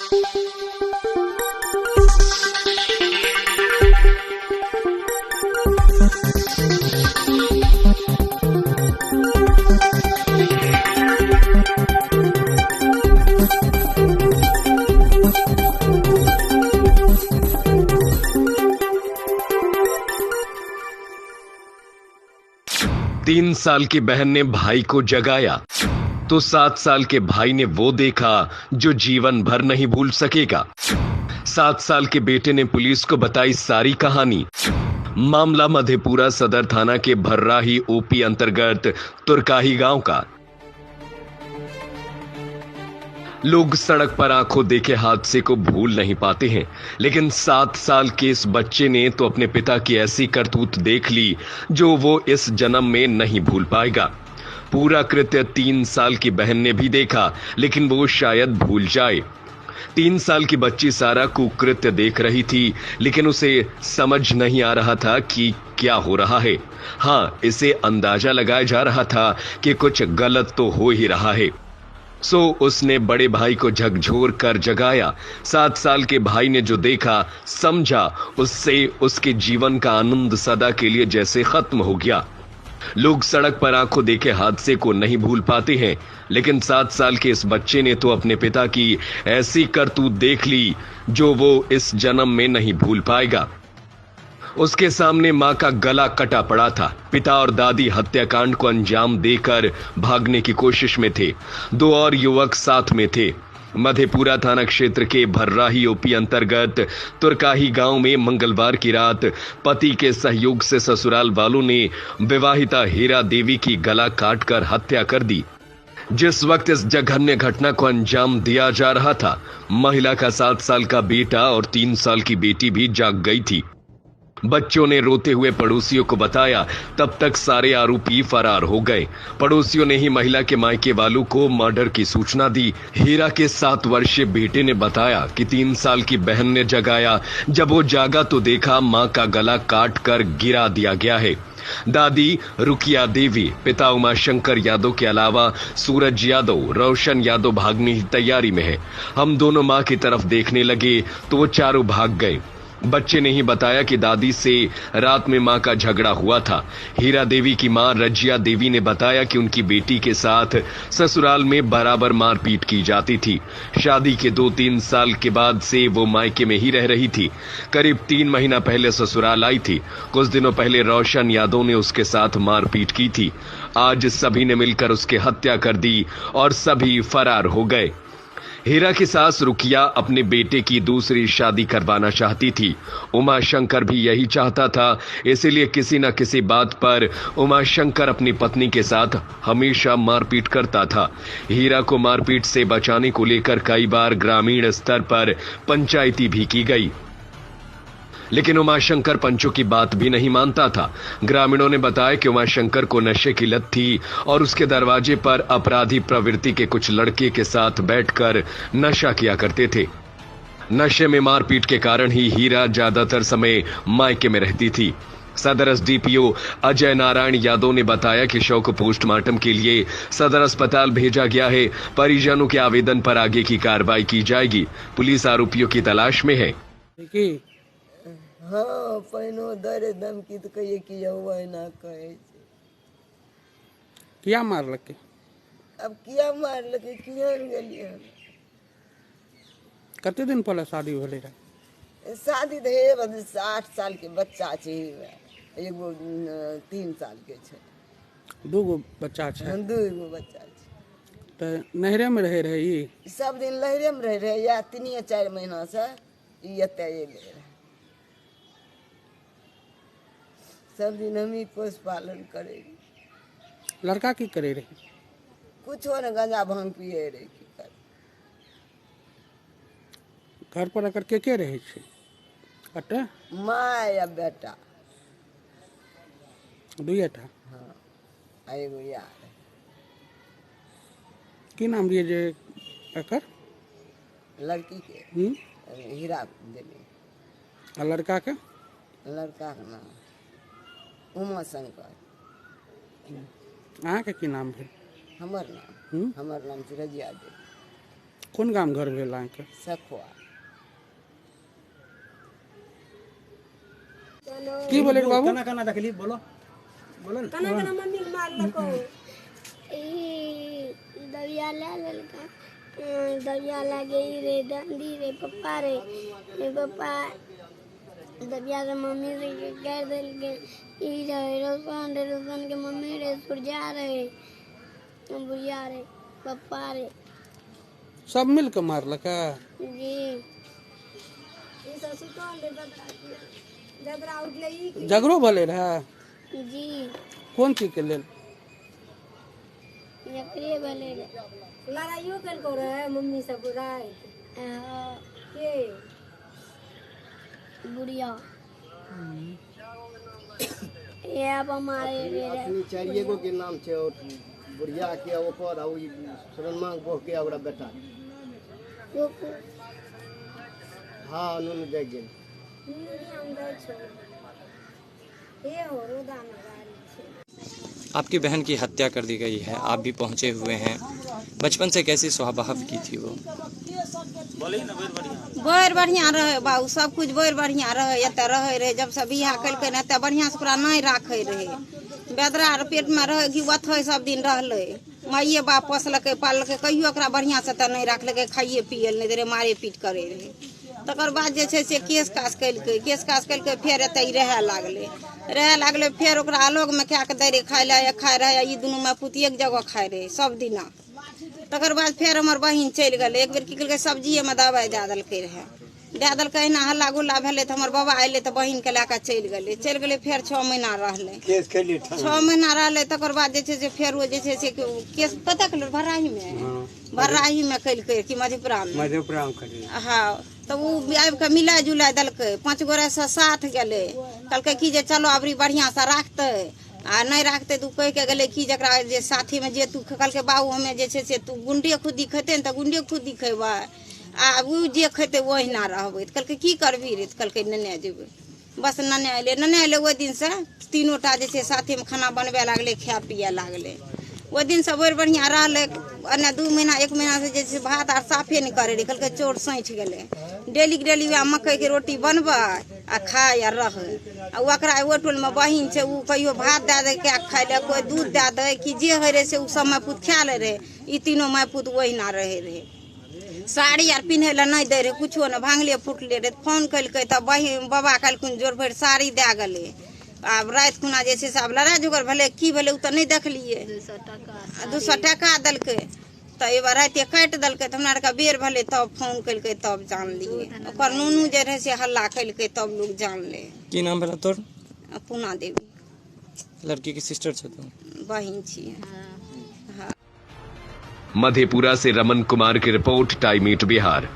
तीन साल की बहन ने भाई को जगाया तो 7 साल के भाई ने वो देखा जो जीवन भर नहीं भूल सकेगा। 7 साल के बेटे ने पुलिस को बताई सारी कहानी। मामला मधेपुरा सदर थाना के भर्राही ओपी अंतर्गत तुरकाही गांव का। लोग सड़क पर आंखों देखे हादसे को भूल नहीं पाते हैं, लेकिन 7 साल के इस बच्चे ने तो अपने पिता की ऐसी करतूत देख ली जो वो इस जन्म में नहीं भूल पाएगा। पूरा कृत्य 3 साल की बहन ने भी देखा, लेकिन वो शायद भूल जाए। 3 साल की बच्ची सारा कुकृत्य देख रही थी, लेकिन उसे समझ नहीं आ रहा था कि क्या हो रहा है। हाँ, इसे अंदाजा लगाया जा रहा था कि कुछ गलत तो हो ही रहा है। सो उसने बड़े भाई को झकझोर कर जगाया। 7 साल के भाई ने जो देखा समझा, उससे उसके जीवन का आनंद सदा के लिए जैसे खत्म हो गया। लोग सड़क पर आंखों देखे हादसे को नहीं भूल पाते हैं, लेकिन 7 साल के इस बच्चे ने तो अपने पिता की ऐसी करतूत देख ली जो वो इस जन्म में नहीं भूल पाएगा। उसके सामने मां का गला कटा पड़ा था। पिता और दादी हत्याकांड को अंजाम देकर भागने की कोशिश में थे। 2 और युवक साथ में थे। मधेपुरा थाना क्षेत्र के भर्राही ओपी अंतर्गत तुरकाही गांव में मंगलवार की रात पति के सहयोग से ससुराल वालों ने विवाहिता हीरा देवी की गला काटकर हत्या कर दी। जिस वक्त इस जघन्य घटना को अंजाम दिया जा रहा था, महिला का 7 साल का बेटा और 3 साल की बेटी भी जाग गई थी। बच्चों ने रोते हुए पड़ोसियों को बताया, तब तक सारे आरोपी फरार हो गए। पड़ोसियों ने ही महिला के मायके वालों को मर्डर की सूचना दी। हीरा के 7 वर्षीय बेटे ने बताया कि 3 साल की बहन ने जगाया। जब वो जागा तो देखा मां का गला काट कर गिरा दिया गया है। दादी रुकिया देवी, पिता उमाशंकर यादव के अलावा सूरज यादव, रोशन यादव भागने की तैयारी में है। हम दोनों मां की तरफ देखने लगे तो वो चारों भाग गए। बच्चे ने ही बताया कि दादी से रात में मां का झगड़ा हुआ था। हीरा देवी की मां रजिया देवी ने बताया कि उनकी बेटी के साथ ससुराल में बराबर मारपीट की जाती थी। शादी के 2-3 साल के बाद से वो मायके में ही रह रही थी। करीब 3 महीना पहले ससुराल आई थी। कुछ दिनों पहले रोशन यादव ने उसके साथ मारपीट की थी। आज सभी ने मिलकर उसकी हत्या कर दी और सभी फरार हो गए। हीरा की सास रुकिया अपने बेटे की दूसरी शादी करवाना चाहती थी। उमाशंकर भी यही चाहता था, इसीलिए किसी न किसी बात पर उमाशंकर अपनी पत्नी के साथ हमेशा मारपीट करता था। हीरा को मारपीट से बचाने को लेकर कई बार ग्रामीण स्तर पर पंचायती भी की गई, लेकिन उमाशंकर पंचों की बात भी नहीं मानता था। ग्रामीणों ने बताया कि उमाशंकर को नशे की लत थी और उसके दरवाजे पर अपराधी प्रवृत्ति के कुछ लड़के के साथ बैठकर नशा किया करते थे। नशे में मारपीट के कारण ही हीरा ज्यादातर समय मायके में रहती थी। सदर एसडीपीओ अजय नारायण यादव ने बताया कि शव को पोस्टमार्टम के लिए सदर अस्पताल भेजा गया है। परिजनों के आवेदन पर आगे की कार्रवाई की जाएगी। पुलिस आरोपियों की तलाश में है। हाँ, पहिनो दरे धमकी तो कहिए कि हुआ ना कहे क्या मारलके? अब क्या मारलके किया गेलिए। कते दिन पहले शादी भेले रहे? शादी तो है, बस 8 साल के बच्चा छे, एगो 3 साल के छे। 2 गो बच्चा छे? 2 गो बच्चा छे। तो नहरे में रहे ई? सब दिन लहरे में रहे या 3-4 महीना से एते एले रहे। सब दिन हम ही पोष पालन करेगी। लड़का की करे रहे? कुछ हो न, गांजा भांग पिए रहे। की कर घर पर अगर के रहे छे? अटे माँ या बेटा 2 टा? हाँ, एगो यार। की नाम लिए जे एकर? लड़की के हीरा देवी। और लड़का के? लड़का के नाम उमाशंकर। अहाँ के की नाम भेल? हमर नाम रजिया देवी। कौन गांव घर भेल अहाँके? सखुआ। की बोले रे बाबू? कना कना देखली बोलो बोलो ना। कना कना मम्मी के मार लको ई दरिया ले लेलका दरिया लागे रे डंडी रे पप्पा रे पप्पा दरिया रे मम्मी रे कर देल के ई रे रोशन के मम्मी रे सुरजा रे बुढ़िया रे पप्पा रे सब मिल के मारलक? जी ई सब सुतल रे जबरा उठले ई झगड़ो भले रहा? जी कौन चीज के लेल? एकरे भले रे लड़ाइयो कर को रहे मम्मी सब बुराई के बुढ़िया ये अब हमारे रे चाहिए गो के नाम छे और बुढ़िया के ऊपर और शरणमा बह के ओकरा बेटा हां नुन दे गेल ये हो रोदा में आपकी बहन की हत्या कर दी गई है, आप भी पहुंचे हुए हैं। बचपन से कैसी स्वभाव की थी वो? बड़ बढ़िया रहे बाबू, सब कुछ बड़ बढ़िया रहे, एत रहे जब सब बियाह कलके न एत बढ़िया से ओकरा नहीं राखे रहे। बेदरा पेट में रहे कि वथे सब दिन रहले, माइए बाप पोसलके पाललके, कहियो ओकरा बढ़िया से त नहीं राखलके, खाइए पिए नहीं दे मारे पीट करे रहे। तकर बाद जे छै से केस कास कलके फेर एत रहे लागले फेर ओकरा आलोक में क्या के दे रहे खाए ला खाए रहे। ई दुनू में पुत एक जगह खाए रहे सब दिना। तकर बाद फेर हमर बहिन चल गए, एक बेर की कल सब्जिए में दवाई दे दिलके रहे, दे दिलके एना हल्ला गुल्ला भेले तो हमर बाबा अले तो बहिन के लेके चल गए फेर 6 महीना रहले। 6 महीना रहले तकर बाद जे छै से फेर वो जे छै से केस पता कल भराही में कलके कि मधेपुरा में। हाँ तो वो आबि के मिला जुला दिलके 5 गोरे से 7 गए, कहलके कि जे चलो अबरी बढ़िया से राखते आ नहीं राखते तू कह के गले कि जकरा जे साथी में जे तू कहलके बाबू हमें जे छै से तू गुंडे खुदी खेते न त गुंडे खुदी खेबै आ उ जे खेते ओहिना रहबै। त कहलके की करबी रे? त कहलके नने जेबै। बस नने अयले ओहि दिन से 3टा जे छै साथी में खाना बनबे लागले, खाए पिए लागले। ओहि दिन से बड़ बढ़िया रहले। अन्य 2 महीना 1 महीना से जे छै भात आर साफे नहीं करे रहे, कहलके चोट सैठ गेले। डेली वएह मकई के रोटी बनबे आ खाए आ रहे। आ ओकरा ओ टोल में बहिन छै, उ कहियो भात दे दे के खाए ले, कोई दूध दे दे कि जे होय रहे से उ सब माय पुत खा ले रहे। ई तीनों माय पुत ओहिना रहे। साड़ी आर पिन्हे ला नहीं दे रहे, कुछो न भांगले फुटले रहे। फोन कलके तब बहिन बाबा कहलखिन जोर भर साड़ी दे गले। आब रात खुना जे छै से आब लड़ाई झगड़ भेले, की भेले उ त नहीं देखलिए। 200 टका दिलके तो एक बार रात काट दिलके तो हमरा आर बेर भेले तब फोन कलके तब जान लिए। ओकर नूनू जे रहे से हल्ला कलके तब लोग जान ले। की नाम भेला तोर? पूना देवी। लड़की की सिस्टर छ तू? बहिन छी। मधेपुरा से रमन कुमार की रिपोर्ट, टाइम 8 बिहार।